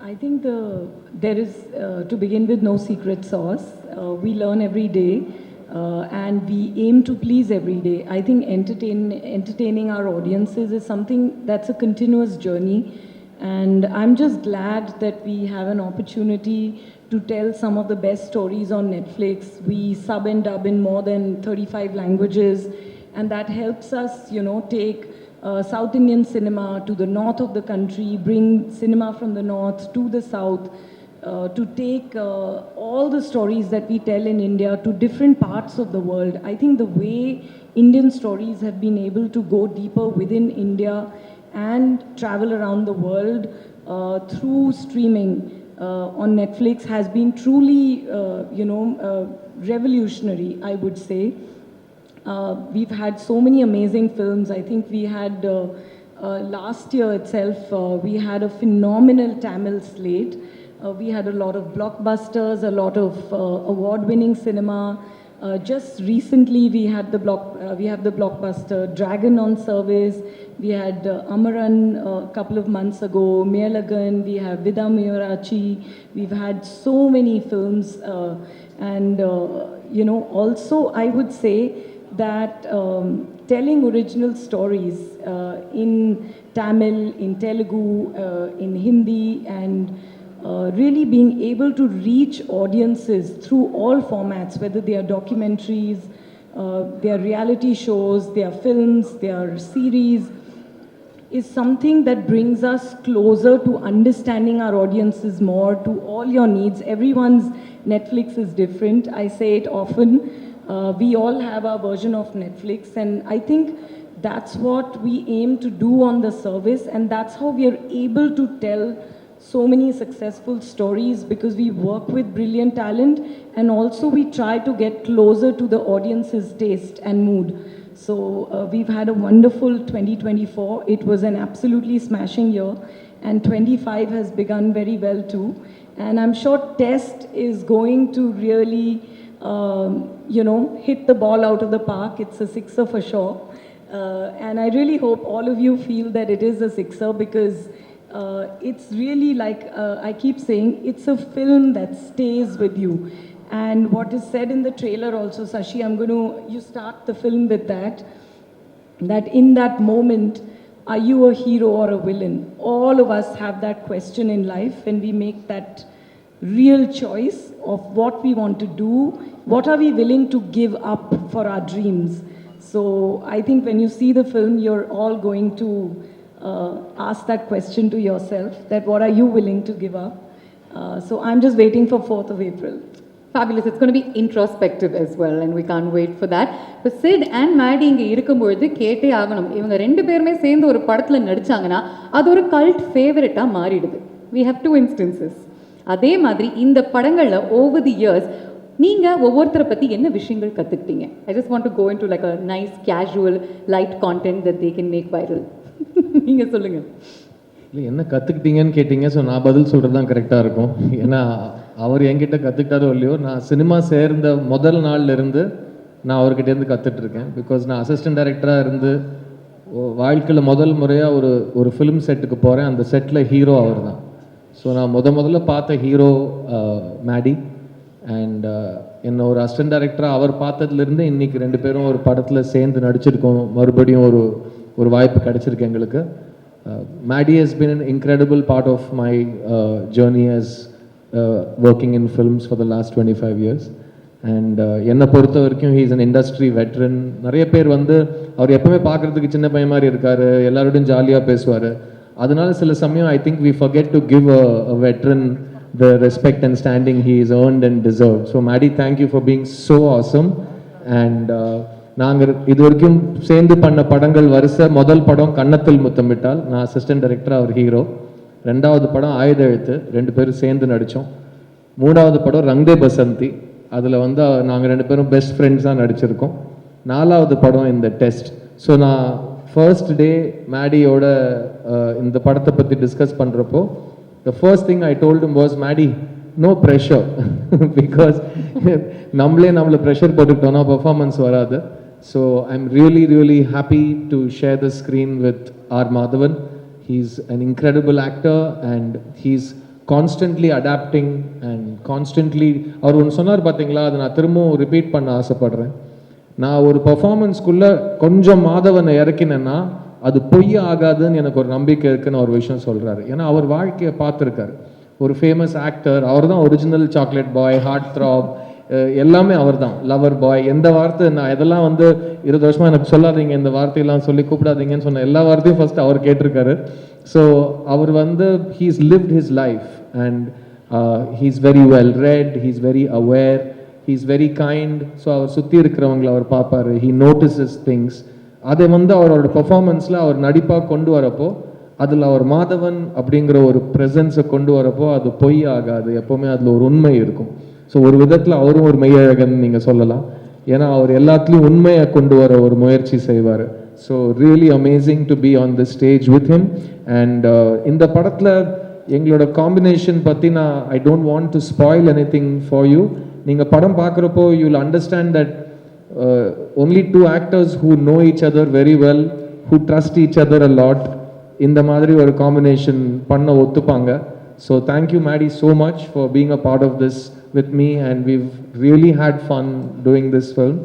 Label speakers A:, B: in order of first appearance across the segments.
A: I think there is, to begin with, no secret sauce. We learn every day, and we aim to please every day. I think entertaining our audiences is something that's a continuous journey, and I'm just glad that we have an opportunity to tell some of the best stories on Netflix. We sub and dub in more than 35 languages, and that helps us, take South Indian cinema to the north of the country, bring cinema from the north to the south, to take all the stories that we tell in India to different parts of the world. I think the way Indian stories have been able to go deeper within India and travel around the world through streaming on Netflix has been truly, revolutionary, I would say. We've had so many amazing films. I think we had last year itself, we had a phenomenal Tamil slate. We had a lot of blockbusters, a lot of award-winning cinema. Just recently, we have the blockbuster Dragon on Service. We had Amaran a couple of months ago, Meerajasmine. We have Vida Miyurachi. We've had so many films, and also I would say that telling original stories in Tamil, in Telugu, in Hindi, and really being able to reach audiences through all formats, whether they are documentaries, they are reality shows, they are films, they are series, is something that brings us closer to understanding our audiences more, to all your needs. Everyone's Netflix is different. I say it often. We all have our version of Netflix, and I think that's what we aim to do on the service, and that's how we are able to tell so many successful stories, because we work with brilliant talent, and also we try to get closer to the audience's taste and mood. So we've had a wonderful 2024. It was an absolutely smashing year, and 25 has begun very well too. And I'm sure Test is going to really hit the ball out of the park. It's a sixer for sure. And I really hope all of you feel that it is a sixer, because it's really like, I keep saying, it's a film that stays with you. And what is said in the trailer also, Sashi, you start the film with that in that moment, are you a hero or a villain? All of us have that question in life when we make that real choice of what we want to do, what are we willing to give up for our dreams. So I think when you see the film, you're all going to ask that question to yourself, that what are you willing to give up? So I'm just waiting for 4th of April.
B: Fabulous. It's going to be introspective as well, and we can't wait for that. இப்போ sit and Maddy இங்கே இருக்கும்பொழுது கேட்டே ஆகணும். இவங்க ரெண்டு பேருமே சேர்ந்து ஒரு படத்தில் நடித்தாங்கன்னா அது ஒரு கல்ட் ஃபேவரட்டாக மாறிடுது. We have two instances. அதே மாதிரி இந்த படங்களில் ஓவர் தி இயர்ஸ் நீங்கள் ஒவ்வொருத்தரை பற்றி என்ன விஷயங்கள் கற்றுக்கிட்டீங்க? I just want to go in to like a nice casual light content that they can make viral. நீங்கள் சொல்லுங்கள்.
C: இல்லை, என்ன கற்றுக்கிட்டீங்கன்னு கேட்டிங்க. ஸோ நான் பதில் சொல்கிறது தான் கரெக்டாக இருக்கும். ஏன்னா அவர் என்கிட்ட கற்றுக்கிட்டாரோ இல்லையோ, நான் சினிமா சேர்ந்த முதல் நாள்லேருந்து நான் அவர்கிட்டேருந்து கற்றுட்ருக்கேன். பிகாஸ் நான் அசிஸ்டன்ட் டைரக்டராக இருந்து வாழ்க்கையில் முதல் முறையாக ஒரு ஃபிலிம் செட்டுக்கு போகிறேன். அந்த செட்டில் ஹீரோ அவர் தான். ஸோ நான் முதல்ல பார்த்த ஹீரோ மேடி. அண்ட் என்ன ஒரு அசிஸ்டன்ட் டைரக்டராக அவர் பார்த்ததுலேருந்து இன்றைக்கி ரெண்டு பேரும் ஒரு படத்தில் சேர்ந்து நடிச்சிருக்கோம். மறுபடியும் ஒரு வாய்ப்பு கிடச்சிருக்கு எங்களுக்கு. Maddie has been an incredible part of my journey as working in films for the last 25 years. And என்னை பொறுத்த வரைக்கும் he is an industry veteran. நிறைய பேர் அவர் எப்பவுமே பார்க்குறதுக்கு சின்ன பையன் மாதிரி இருக்கார், எல்லாரோடையும் ஜாலியாக பேசுவார். அதனால சில சமயம் I think we forget to give a veteran the respect and standing he is earned and deserved. So Maddie, thank you for being so awesome. And நாங்கள் இது வரைக்கும் சேர்ந்து பண்ண படங்கள் வரிசை, முதல் படம் கன்னத்தில் முத்தமிட்டால், நான் அசிஸ்டன்ட் டைரக்டர், அவர் ஹீரோ. ரெண்டாவது படம் ஆயுத எழுத்து, ரெண்டு பேரும் சேர்ந்து நடித்தோம். மூணாவது படம் ரங்தே பசந்தி, அதில் நாங்கள் ரெண்டு பேரும் பெஸ்ட் ஃப்ரெண்ட்ஸாக நடிச்சிருக்கோம். நாலாவது படம் இந்த டெஸ்ட். ஸோ நான் ஃபர்ஸ்ட் டே மேடியோட இந்த படத்தை பற்றி டிஸ்கஸ் பண்ணுறப்போ the first thing I told him was, Maddie, no pressure. Because நம்மளை ப்ரெஷர் போட்டுக்கிட்டோன்னா பர்ஃபார்மன்ஸ் வராது. So I'm really happy to share the screen with R. Madhavan. He's an incredible actor, and he's constantly adapting and constantly அவர் ஒன்று சொன்னார் பார்த்தீங்களா, அதை நான் திரும்பவும் repeat பண்ண ஆசைப்படுறேன். நான் ஒரு பர்ஃபார்மன்ஸ்குள்ளே கொஞ்சம் மாதவனை இறக்கினேன்னா அது பொய் ஆகாதுன்னு எனக்கு ஒரு நம்பிக்கை இருக்குன்னு ஒரு விஷயம் சொல்கிறாரு. ஏன்னா அவர் வாழ்க்கையை பார்த்துருக்காரு. ஒரு ஃபேமஸ் ஆக்டர், அவர் தான் original chocolate boy, heartthrob, எல்லாமே அவர் தான், லவர் பாய். எந்த வார்த்தை நான் இதெல்லாம் வந்து 20 வருஷமாக எனக்கு சொல்லாதீங்க, இந்த வார்த்தையெல்லாம் சொல்லி கூப்பிடாதீங்கன்னு சொன்ன எல்லா வார்த்தையும் ஃபர்ஸ்ட் அவர் கேட்டிருக்காரு. ஸோ அவர் வந்து he's lived his life and he's very well read, he's very aware, he's very kind. So அவர் சுற்றி இருக்கிறவங்களை அவர் பார்ப்பார், ஹீ நோட்டிசஸ் திங்ஸ். அதை வந்து அவரோட பெர்ஃபார்மன்ஸில் அவர் நடிப்பாக கொண்டு வரப்போ அதில் அவர் மாதவன் அப்படிங்கிற ஒரு ப்ரெசன்ஸை கொண்டு வரப்போ அது பொய் ஆகாது, எப்போவுமே அதில் ஒரு உண்மை இருக்கும். ஸோ ஒரு விதத்தில் அவரும் ஒரு மெய்யழகன் நீங்கள் சொல்லலாம். ஏன்னா அவர் எல்லாத்துலேயும் உண்மையை கொண்டு வர ஒரு முயற்சி செய்வார். So really amazing to be on the stage with him. And இந்த படத்தில் எங்களோட காம்பினேஷன் பற்றி நான் I don't want to spoil any thing for you. நீங்கள் படம் பார்க்குறப்போ you will understand that only two actors who know each other very well, who trust each other a lot, இந்த மாதிரி ஒரு காம்பினேஷன் பண்ண ஒத்துப்பாங்க. So thank you Maddy so much for being a part of this with me and we've really had fun doing this film.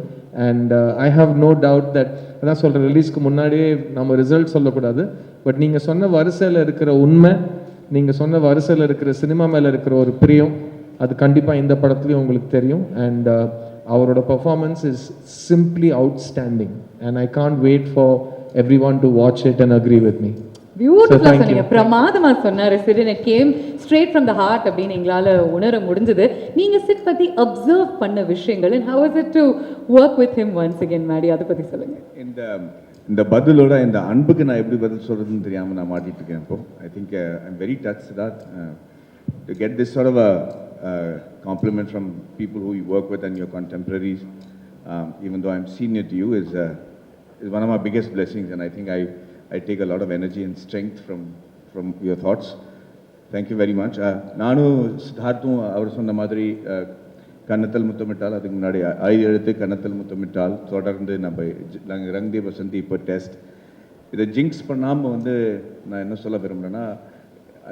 C: And I have no doubt that அதான் சொல்கிறேன், ரிலீஸ்க்கு முன்னாடியே நம்ம ரிசல்ட் சொல்லக்கூடாது, பட் நீங்கள் சொன்ன வரிசையில் இருக்கிற உண்மை, நீங்கள் சொன்ன வரிசையில் இருக்கிற சினிமா மேலே இருக்கிற ஒரு பிரியம், அது கண்டிப்பாக இந்த படத்துலையும் உங்களுக்கு தெரியும். அண்ட் அவரோட performance is simply outstanding and I can't wait for everyone to watch it and agree with me.
B: பியூட்டிஃபுல்லா சொன்னீங்க, பிரமாதமா சொன்னாரு Sid. It came straight from the heart அப்படின்னு எங்களால் உணர முடிஞ்சது. நீங்க சிட் பத்தி அப்சர்வ் பண்ண விஷயங்கள் and how is it to work with him once again, Maddy, அதை பத்தி சொல்லுங்க.
D: இந்த பதிலோட இந்த அன்புக்கு நான் எப்படி பதில் சொல்றதுன்னு தெரியாம நான் மாட்டிட்டு இருக்கேன் இப்போ. I think I am very touched that to get this sort of a compliment from people who you work with and your contemporaries, even though I'm senior to you, is one of my biggest blessings, and I think I take a lot of energy and strength from your thoughts. Thank you very much. நானும் சித்தார்த்தும் அவர் சொன்ன மாதிரி கன்னத்தல் முத்தமிட்டால், அதுக்கு முன்னாடி 5 எழுத்து கன்னத்தல் முத்தமிட்டால், தொடர்ந்து நம்ம ரங்தே வசந்தி, இப்போ test, இதை ஜிங்க்ஸ் பண்ணாமல் வந்து நான் என்ன சொல்ல விரும்புகிறேன்னா,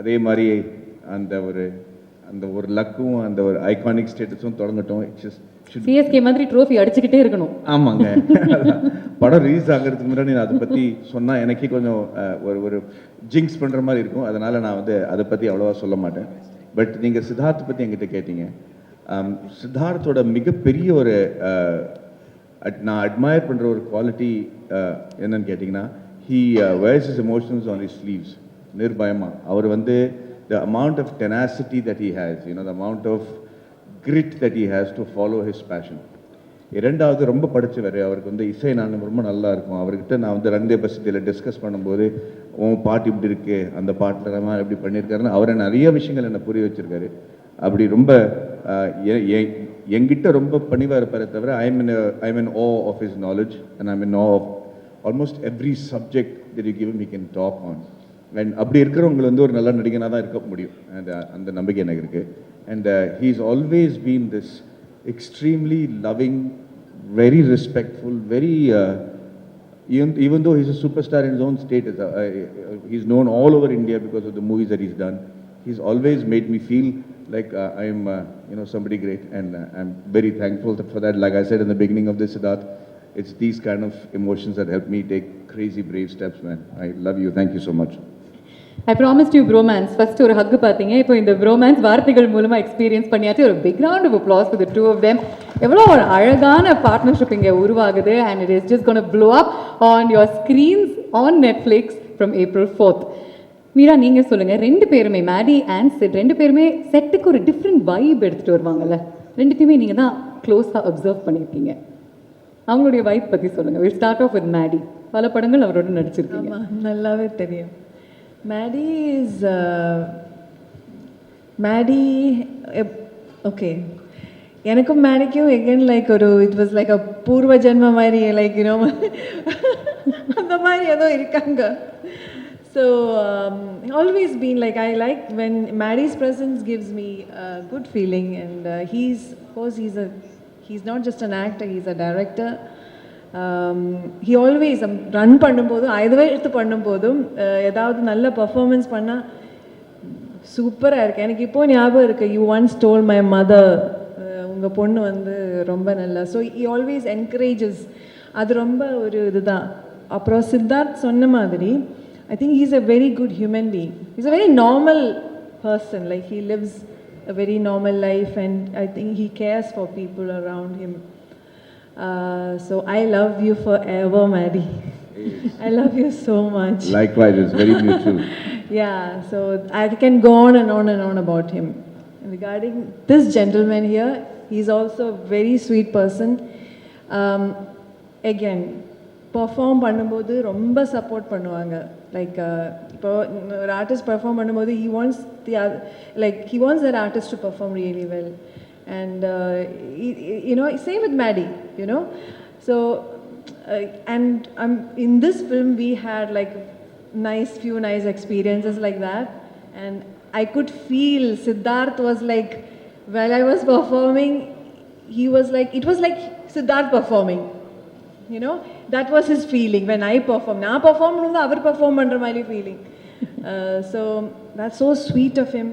D: அதே மாதிரி அந்த ஒரு லக்கும் அந்த ஒரு ஐகானிக் ஸ்டேட்டஸும் தொடங்கட்டும்.
B: சிஎஸ்கே மாதிரி ட்ரோஃபி அடிச்சுக்கிட்டே இருக்கணும்.
D: ஆமாங்க. படம் ரிலீஸ் ஆகிறதுக்கு முன்னாடி நான் அதை பற்றி சொன்னால் எனக்கே கொஞ்சம் ஒரு ஜிங்க்ஸ் பண்ணுற மாதிரி இருக்கும். அதனால் நான் வந்து அதை பற்றி அவ்வளோவா சொல்ல மாட்டேன். பட் நீங்கள் சித்தார்த்தை பற்றி என்கிட்ட கேட்டீங்க. சித்தார்த்தோட மிகப்பெரிய ஒரு நான் அட்மயர் பண்ணுற ஒரு குவாலிட்டி என்னன்னு கேட்டிங்கன்னா, he wears his emotions on his sleeves. நிர்பயமாக அவர் வந்து the amount of tenacity that he has, you know, the amount of grit that he has to follow his passion. இரண்டாவது ரொம்ப படித்தவர், அவருக்கு வந்து இசை நான் ரொம்ப நல்லா இருக்கும். அவர்கிட்ட நான் வந்து ரங்தே பசதியில் டிஸ்கஸ் பண்ணும்போது, உன் பாட்டு இப்படி இருக்கு, அந்த பாட்டில் நம்ம எப்படி பண்ணியிருக்காருன்னு அவரை நிறைய விஷயங்கள் என்னை புரிய வச்சிருக்காரு. அப்படி ரொம்ப என்கிட்ட ரொம்ப பணிவாக இருப்பாரே தவிர, I'm in awe of his knowledge and I'm in awe of almost every subject that you give him he can talk on. And அப்படி இருக்கிறவங்களை வந்து ஒரு நல்ல நடிகனாக தான் இருக்க முடியும். அண்ட் அந்த நம்பிக்கை எனக்கு இருக்குது. And he's always been this extremely loving, very respectful, very even though he's a superstar in his own state, he's known all over India because of the movies that he's done. He's always made me feel like I'm somebody great, and I'm very thankful for that. Like I said in the beginning of this, Siddharth, it's these kind of emotions that help me take crazy brave steps, man. I love you. Thank you so much.
B: I promised you bromance. First ஒரு hug பாத்தீங்க, இப்போ இந்த bromance வார்த்தைகள் மூலமா experience பண்ணியாச்சு. ஒரு big round of applause for the two of them. எவ்வளோ ஒரு அழகான பார்ட்னர்ஷிப் இங்கே உருவாகுது. and it is just going to blow up on your screens on Netflix from April 4th. Meera, நீங்கள் சொல்லுங்கள், ரெண்டு பேருமே மேடி அண்ட் சிட் ரெண்டு பேருமே செட்டுக்கு ஒரு டிஃப்ரெண்ட் வைப் எடுத்துகிட்டு வருவாங்கல்ல, ரெண்டுத்தையுமே நீங்கள் தான் க்ளோஸாக அப்சர்வ் பண்ணியிருக்கீங்க. அவங்களுடைய வைப் பற்றி சொல்லுங்கள். Will start off with Maddy. பல படங்கள் அவரோட நடிச்சிருக்கீங்க.
A: நல்லாவே தெரியும். Maddy is Maddy okay. எனக்கும் மேடிக்கும் எகெயின் லைக் ஒரு இட் வாஸ் லைக் அ பூர்வ ஜென்ம மாதிரி, லைக் யூனோ அந்த மாதிரி ஏதோ இருக்காங்க. So always been like, I like when Maddie's presence gives me a good feeling, and of course he's not just an actor, he's a director. He always run பண்ணும்போதும் either way எடுத்து பண்ணும்போதும் ஏதாவது நல்ல performance பண்ணால்
E: சூப்பராக இருக்கு. எனக்கு இப்போ ஞாபகம் இருக்கு, you once told my mother, உங்கள் பொண்ணு வந்து ரொம்ப நல்லா. So he always encourages. அது ரொம்ப ஒரு இதுதான். அப்புறம் சித்தார்த் சொன்ன மாதிரி I think he is a very good human being. Is a very normal person. Like he lives a very normal life, and I think he cares for people around him. So I love you forever, Maddie. I love you so much.
D: Likewise, it's very mutual.
E: Yeah, so I can go on and on and on about him. Regarding this gentleman here, he's also a very sweet person. Again, perform பண்ணும்போது ரொம்ப support பண்ணுவாங்க. Like இப்போ ஒரு artist perform பண்ணும்போது he wants that artist to perform really well. And you know, same with Maddie, you know. So and in this film we had like few nice experiences like that, and I could feel Siddharth was like, while I was performing, he was like, it was like Siddharth performing, you know. That was his feeling when I perform. Na perform no avar perform pandra mari feeling. So that's so sweet of him.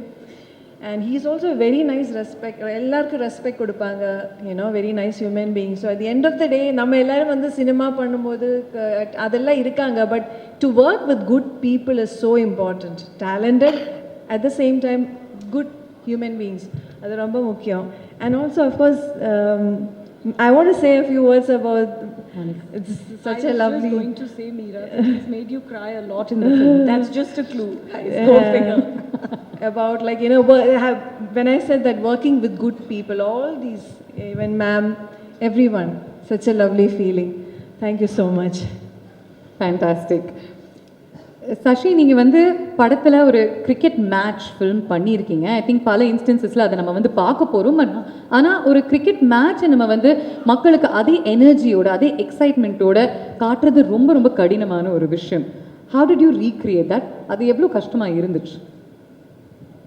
E: And he's also a very nice respect. Ellarku respect kodupanga, you know, very nice human being. So at the end of the day, நம்ம எல்லாரும் வந்து cinema பண்ணும்போது அதெல்லாம் இருக்காங்க, but to work with good people is so important. Talented, at the same time good human beings, அது ரொம்ப முக்கியம். And also of course I want to say a few words about, it's such a lovely.
A: I was just going to say, Meera, that he's made you cry a lot in the film. That's just a clue. Go figure.
E: About, like, you know, when I said that working with good people, all these, even ma'am, everyone, such a lovely feeling. Thank you so much.
B: Fantastic. Shashi, நீங்கள் வந்து படத்தில் ஒரு cricket match film பண்ணியிருக்கீங்க. I think பல இன்ஸ்டன்சஸில் அதை நம்ம வந்து பார்க்க போகிறோம். ஆனால் ஒரு கிரிக்கெட் மேட்ச்சை நம்ம வந்து மக்களுக்கு அதே எனர்ஜியோட அதே எக்ஸைட்மெண்ட்டோட காட்டுறது ரொம்ப ரொம்ப கடினமான ஒரு விஷயம். How did you recreate that? அது எவ்வளோ கஷ்டமாக இருந்துச்சு?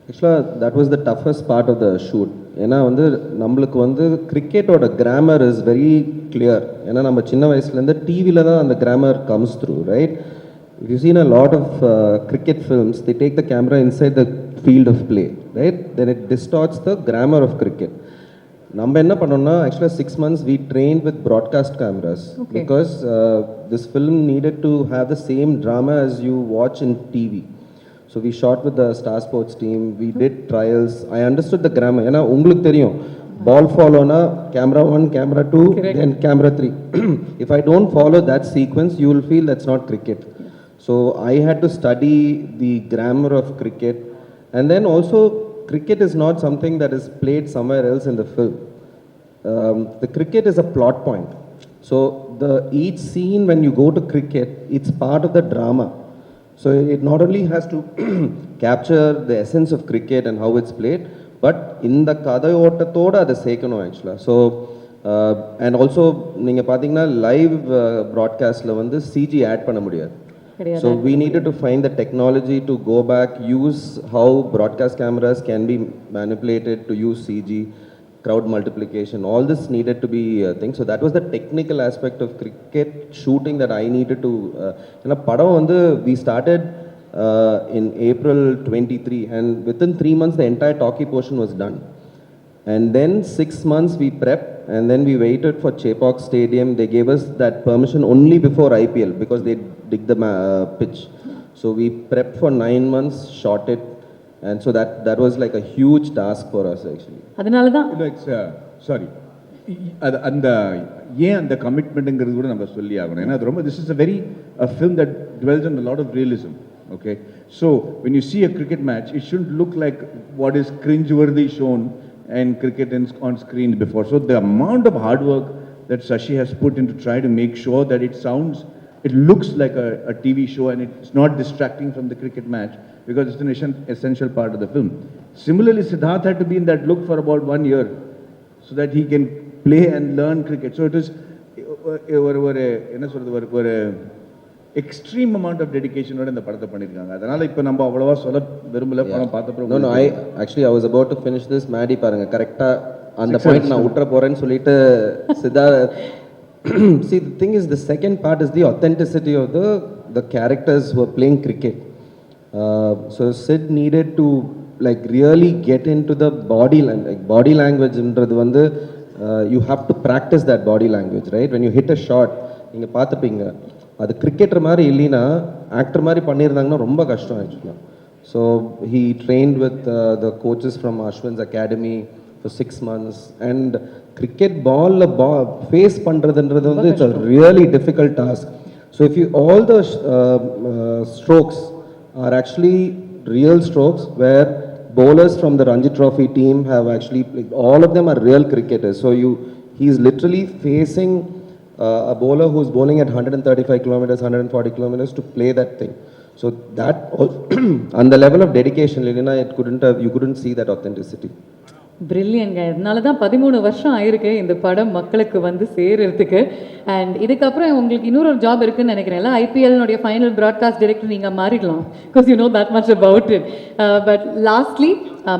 F: ஆக்சுவலாக that was the toughest part of the shoot. ஏன்னா வந்து நம்மளுக்கு வந்து கிரிக்கெட்டோட கிராமர் இஸ் வெரி கிளியர். ஏன்னா நம்ம சின்ன வயசுலேருந்து டிவியில் தான் அந்த grammar comes through, right? If you've seen a lot of cricket films, they take the camera inside the field of play, right? Then it distorts the grammar of cricket. நம்ம என்ன பண்ணோம்னா, actually 6 months we trained with broadcast cameras. Okay. Because this film needed to have the same drama as you watch in TV. So we shot with the Star Sports team, we did trials. I understood the grammar. ஏன்னா உங்களுக்கு தெரியும், ball follow-na camera 1, camera 2, correct, then camera 3. If I don't follow that sequence, you will feel that's not cricket. So I had to study the grammar of cricket, and then also cricket is not something that is played somewhere else in the film. The cricket is a plot point. So each scene when you go to cricket, it's part of the drama. So it not only has to capture the essence of cricket and how it's played, but in the kadayottathoda adu sekano actually. So and also நீங்க பாத்தீங்கன்னா live broadcast la வந்து CG add பண்ண முடியாது. So we needed to find the technology to go back, use how broadcast cameras can be manipulated to use CG, crowd multiplication. All this needed to be a thing. So that was the technical aspect of cricket shooting that I needed to. Padam vandu we started in April 23, and within 3 months the entire talkie portion was done. And then 6 months we prepped, and then we waited for Chepauk Stadium. They gave us that permission only before IPL because they dig the pitch. So we prepped for 9 months, shot it, and so that was like a huge task for us actually.
B: அதனால தான்
D: sorry, அந்த ஏன் அந்த கமிட்மெண்ட்ங்கிறது கூட நம்ம சொல்லி ஆகணும். ஏன்னா அது ரொம்ப, this is a film that dwells on a lot of realism. Okay, so when you see a cricket match, it shouldn't look like what is cringe-worthy shown and cricket on screen before. So the amount of hard work that Sashi has put into try to make sure that it looks like a TV show and it's not distracting from the cricket match, because it's an essential part of the film. Similarly, Siddharth had to be in that look for about 1 year so that he can play and learn cricket. So it is ஒரு extreme amount of டெடிகேஷனோட இந்த படத்தை பண்ணியிருக்காங்க. அதனால இப்போ நம்ம அவ்வளோவா சொல்ல விரும்பல. படம் பார்த்தப்போ
F: no I actually I was about to finish this. Maddy பாருங்க கரெக்டாக அந்த பாயிண்ட் நான் விட்டுற போறேன்னு சொல்லிட்டு Siddharth. See, the thing is, the second part is the authenticity of the characters who are playing cricket. So Sid needed to like really get into the body language ன்றது வந்து you have to practice that body language, right? When you hit a shot, நீங்க பார்த்துப்பீங்க, அது cricketer மாதிரி இல்லைன்னா actor மாதிரி பண்ணியிருந்தாங்கன்னா ரொம்ப கஷ்டம் ஆக்சுவலாக. So he trained with the coaches from Ashwin's academy for 6 months, and cricket face பண்ணுறதுன்றது வந்து it's a really difficult task. So if you all the strokes are actually real strokes where bowlers from the Ranji Trophy team have actually, like, all of them are real cricketers. So he's literally facing a bowler who's bowling at 135 kilometers, 140 kilometers to play that thing. So that on the level of dedication, Lilina, you couldn't see that authenticity.
B: பிரில்லியன்ங்க. இதனால தான் 13 வருஷம் ஆயிருக்கு இந்த படம் மக்களுக்கு வந்து சேர்றதுக்கு. And இதுக்கப்புறம் உங்களுக்கு இன்னொரு ஜாப் இருக்குன்னு நினைக்கிறேன்ல, ஐபிஎல்னுடைய ஃபைனல் ப்ராட்காஸ்ட் டைரக்டர் நீங்கள் மாறிடலாம், because you know that much about it. But lastly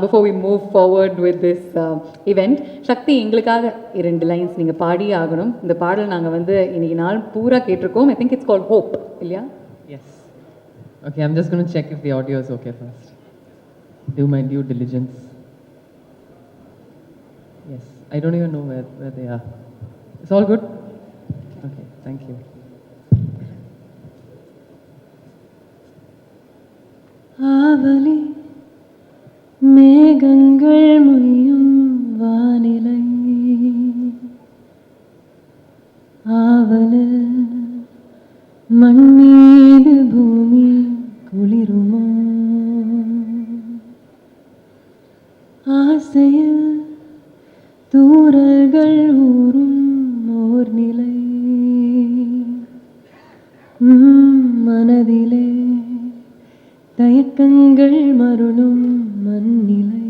B: before we move forward with this event, Shakti எங்களுக்காக 2 லைன்ஸ் நீங்கள் பாடியே ஆகணும். இந்த பாடல் நாங்கள் வந்து இன்னைக்கு நாள் பூரா கேட்டிருக்கோம். I think it's called hope, இல்லையா?
G: Yes. Okay, I'm just going to check if the audio is okay first. Do my due diligence. Yes, I don't even know where they are. It's all good? Okay, thank you.
A: ஆவலி மேகங்கள் மொய்யும் வானிலை, ஆவலில் மண் மீது பூமி குளிருமோ, ஆசையில் தூரல்கள் ஊறும் ஓர் நிலை, மனதிலே தயக்கங்கள் மருளும் மண்ணிலை,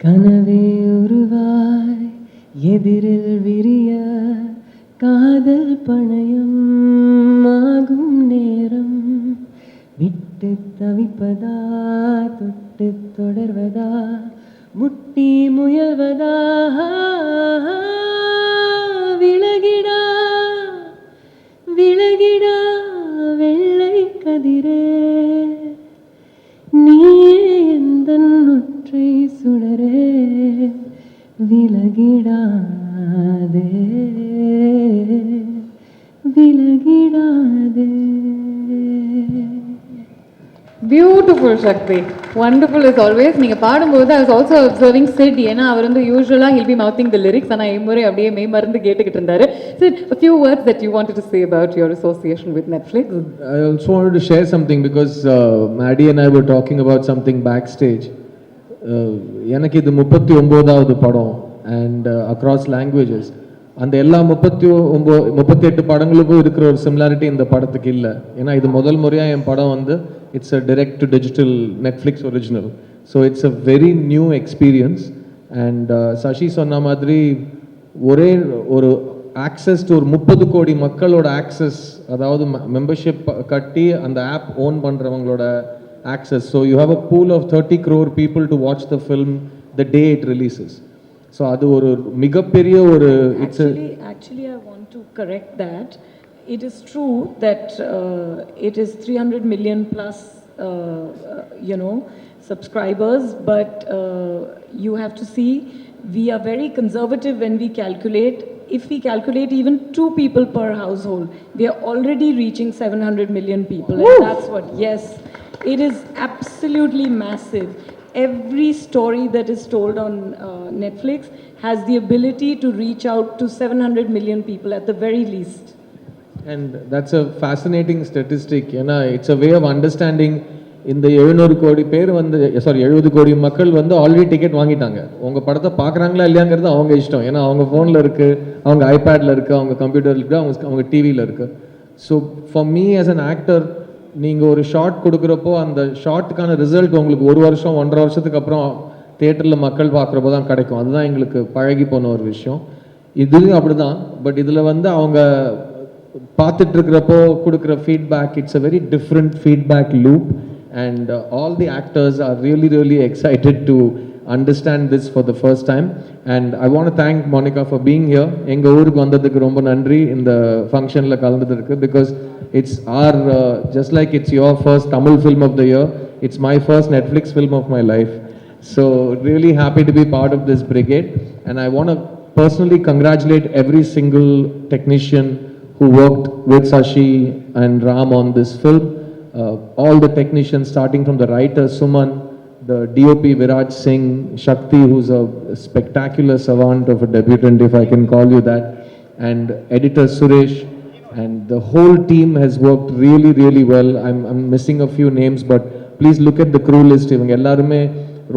A: கனவே உருவாய் எதிரில் விரிய காதல் பணயம் ஆகும் நேரம், விட்டு தவிப்பதா தொட்டு தொடர்வதா முட்டி முயல்வதா, விலகிடா விலகிடா வெள்ளை கதிரே, நீயே எந்தன் ஒற்றை சுடரே, விலகிடாதே விலகிடாதே.
B: பியூட்டிஃபுல் சக்தி, வண்டர்ஃபுல் as always. நீங்கள் பாடும்போது I was also observing Sid, ஏன்னா அவர் வந்து யூஸ்வலாக he'll be mouthing the lyrics, ஆனால் இம்முறை அப்படியே மெய் மறந்து கேட்டுக்கிட்டு இருந்தாரு. Sid, a few words that you wanted to say about your association with Netflix.
C: I also wanted to share something because Maddie and I were talking about something backstage. எனக்கு இது 39வது படம் and across languages. அந்த எல்லா 38 படங்களுக்கும் இருக்கிற ஒரு similarity இந்த படத்துக்கு இல்லை. ஏன்னா இது முதல் முறையாக என் படம் வந்து it's a direct to digital Netflix original. So it's a very new experience. And Sasi சொன்ன மாதிரி ஒரே ஒரு ஆக்சஸ் டு ஒரு 30 கோடி மக்களோட ஆக்சஸ், அதாவது மெம்பர்ஷிப் கட்டி அந்த ஆப் ஓன் பண்ணுறவங்களோட access. So you have a pool of 30 crore people to watch the film the day it releases. So அது ஒரு மிகப்பெரிய ஒரு
A: Actually, I want to correct that. It is true that it is 300 million plus, subscribers, but you have to see, we are very conservative when we calculate. If we calculate even 2 people per household, we are already reaching 700 million people. And that's what, yes, it is absolutely massive. Every story that is told on Netflix has the ability to reach out to 700 million people at the very least.
C: And that's a fascinating statistic. ஏன்னா it's a way of understanding. இந்த 700 கோடி பேர் வந்து 70 கோடி மக்கள் வந்து already ticket வாங்கிட்டாங்க. உங்கள் படத்தை பார்க்குறாங்களா இல்லையாங்கிறது அவங்க இஷ்டம். ஏன்னா அவங்க ஃபோனில் இருக்குது, அவங்க ஐபேடில் இருக்குது, அவங்க கம்ப்யூட்டரில் இருக்குது, அவங்க டிவியில் இருக்குது. So for me as an actor, நீங்கள் ஒரு ஷார்ட் கொடுக்குறப்போ அந்த ஷார்ட்டுக்கான ரிசல்ட் உங்களுக்கு 1 வருஷம் 1.5 வருஷத்துக்கு அப்புறம் தியேட்டரில் மக்கள் பார்க்குறப்போ தான் கிடைக்கும். அதுதான் எங்களுக்கு பழகி போன ஒரு விஷயம். இதுலேயும் அப்படி தான். பட் இதில் வந்து அவங்க பார்த்துட்டு இருக்கிறப்போ கொடுக்குற feedback, it's a very different feedback loop. and all the actors are really, really excited to understand this for the first time. And I want to thank Monica for being here. எங்க ஊருக்கு வந்ததுக்கு ரொம்ப நன்றி இந்த ஃபங்க்ஷனில் கலந்ததுக்கு, because it's our just like it's your first Tamil film of the year, it's my first Netflix film of my life. So really happy to be part of this brigade, and I want to personally congratulate every single technician who worked with Sashi and Ram on this film. All the technicians, starting from the writer Suman, the DOP Viraj Singh, Shakti, who's a spectacular savant of a debutant, if I can call you that, and editor Suresh, and the whole team has worked really, really well. I'm missing a few names, but please look at the crew list. இவங்க எல்லாருமே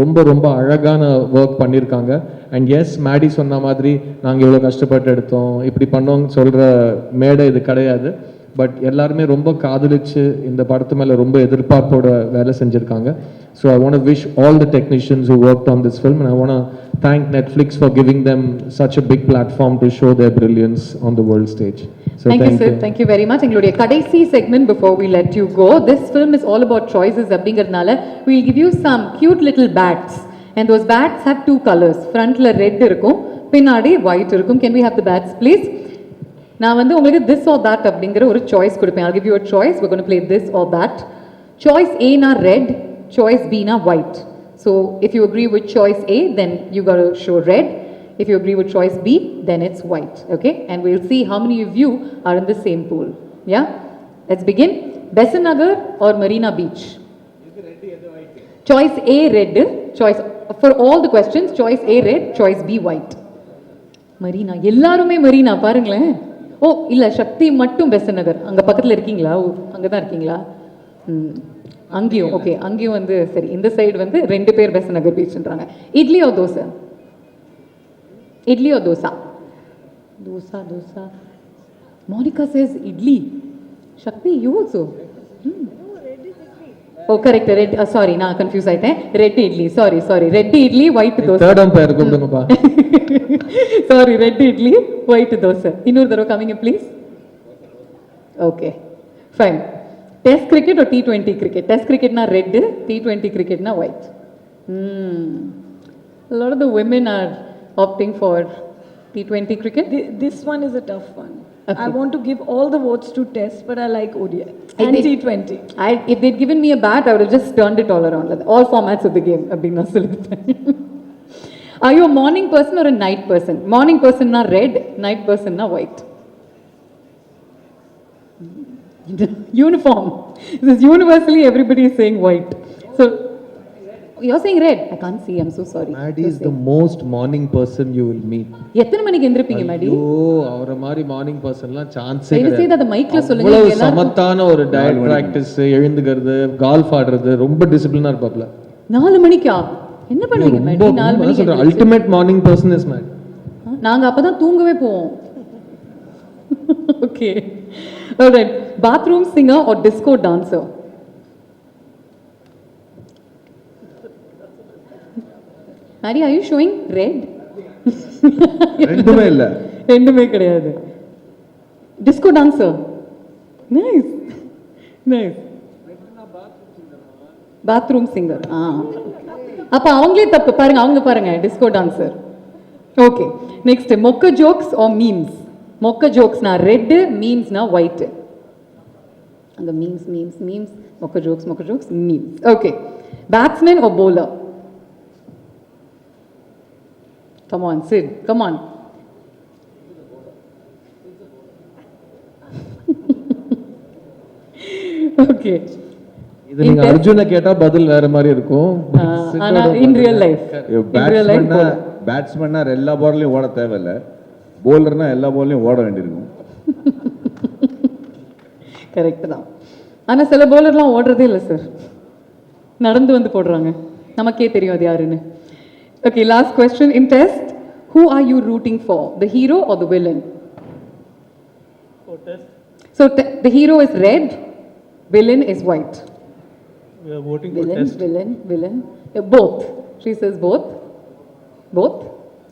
C: ரொம்ப ரொம்ப அழகான work பண்ணியிருக்காங்க. And S, Maddy சொன்ன மாதிரி நாங்கள் இவ்வளோ கஷ்டப்பட்டு எடுத்தோம், இப்படி பண்ணோன்னு சொல்கிற மேடை இது கிடையாது. பட் எல்லாருமே ரொம்ப காதலிச்சு இந்த படத்து மேலே ரொம்ப எதிர்பார்ப்போட வேலை செஞ்சுருக்காங்க. So I want to wish all the technicians who worked on this film, and I want to thank Netflix for giving them such a big platform to show their brilliance on the world stage. So
B: thank you, sir. Thank you very much. எங்களுடைய கடைசி segment before we let you go. This film is all about choices அப்படிங்கிறதுனால we'll give you some cute little bats, and those bats have two colors. Frontல red இருக்கும், பின்னாடி white இருக்கும். Can we have the bats please? நான் வந்து உங்களுக்கு this or that அப்படிங்கிற ஒரு choice கொடுப்பேன். I'll give you a choice. We're going to play this or that. Choice A na red, choice B na white. So if you agree with choice A, then you got to show red. If you agree with choice B, then it's white. Okay? And we'll see how many of you are in the same pool. Yeah? Let's begin. Besant Nagar or Marina Beach? Choice A red. Choice for all the questions. Choice A red. Choice B white. Marina. எல்லாருமே Marina பாருங்களேன். ஓ இல்ல சக்தி மட்டும் பெசன்ட் நகர். அங்க பக்கத்துல இருக்கீங்களா? அங்க தான் இருக்கீங்களா? அங்கேயும் ஓகே, அங்கேயும் வந்து சரி. இந்த சைடு வந்து ரெண்டு பேர் பெசன்ட் நகர் பீச்ன்றாங்க. Idli or dosai? Idli or dosa? Dosa dosa. Monica says idli. Shakti, you also? Oh, correct. Red. Sorry, நான் கன்ஃபியூஸ் ஆயிட்டேன். Red idli. Sorry. Red idli, white dosai.
C: Third umpire கூப்பிடுங்கப்பா.
B: Sorry, red idli, white dosai. இன்னொரு தடவை coming please. Okay, fine. Test cricket or T20 cricket? Test cricket na red, T20 cricket na white. A lot of the women are opting for T20 cricket.
A: This one is a tough one.
B: Okay.
A: I want to give all the votes to Test, but I like ODI and T20.
B: If they'd given me a bat, I would have just turned it all around. All formats of the game. Are you a morning person or a night person? Morning person na red, night person na white. Uniform. This is universally everybody is saying white. So you're saying red. I can't see. I'm so sorry.
C: Maddie is the most morning person you will meet.
B: எத்தனை மணிக்கு எந்திரப்பீங்க Maddie?
C: ஓ அவர மாதிரி morning பர்சன்லாம் சான்ஸே
B: கிடையாது.
C: கிடையாது.
B: அத மைக்ல சொல்லுங்க.
C: இவ்வளவு சமத்தான ஒரு டயட் பிராக்டிஸ், எழுந்துக்கிறது, கால்ஃப் ஆடுறது, ரொம்ப டிசிப்ளினா இருப்பாப்ல.
B: 4 மணிக்கா என்ன பண்ணுவீங்க Maddie? 4 மணிக்கு
C: ultimate morning person is Maddie.
B: நாங்க அப்பதான் தூங்கவே போவோம். Okay. All right. Bathroom singer or disco dancer? Maddie, are you showing red?
D: ரெண்டுமே இல்ல.
B: ரெண்டுமே கிடையாது. Disco dancer. Nice. Nice. Bathroom singer. அப்ப அவங்களே தப்பு பாருங்க, அவங்க பாருங்க disco dancer. Okay. Next, mocha jokes or memes? Mocha jokes na red, memes na white. And the memes, mocha jokes, memes. Okay. Batsman or bowler? Come on, Sid, come on. Okay.
C: இது நீங்க அர்ஜுனை கேட்டா பதில் வேற மாதிரி இருக்கும்.
B: ஆனா in real life.
D: பேட்ஸ்மேன்னா எல்லா பால்லையும் ஓட தேவையில்லை, போலர்னா எல்லா பால்லையும் ஓட வேண்டியிருக்கும்.
B: கரெக்ட் தான். ஆனா சில பவுலர்லாம் ஓடுறதே இல்லை சார், நடந்து வந்து போடுறாங்க. நமக்கே தெரியும் அது யாருன்னு. Okay, last question in test. Who are you rooting for? The hero or the villain?
H: For test,
B: So the hero is red, villain is white.
H: we are voting for test.
B: Villain. Both. She says both. Both.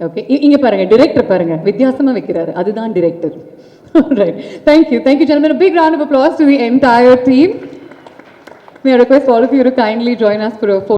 B: Okay. இங்க பாருங்க, director பாருங்க, வித்தியாசமா வைக்கிறாரு. அதுதான் director. All right. Thank you, gentlemen. A big round of applause to the entire team. May I request all of you to kindly join us for a photo.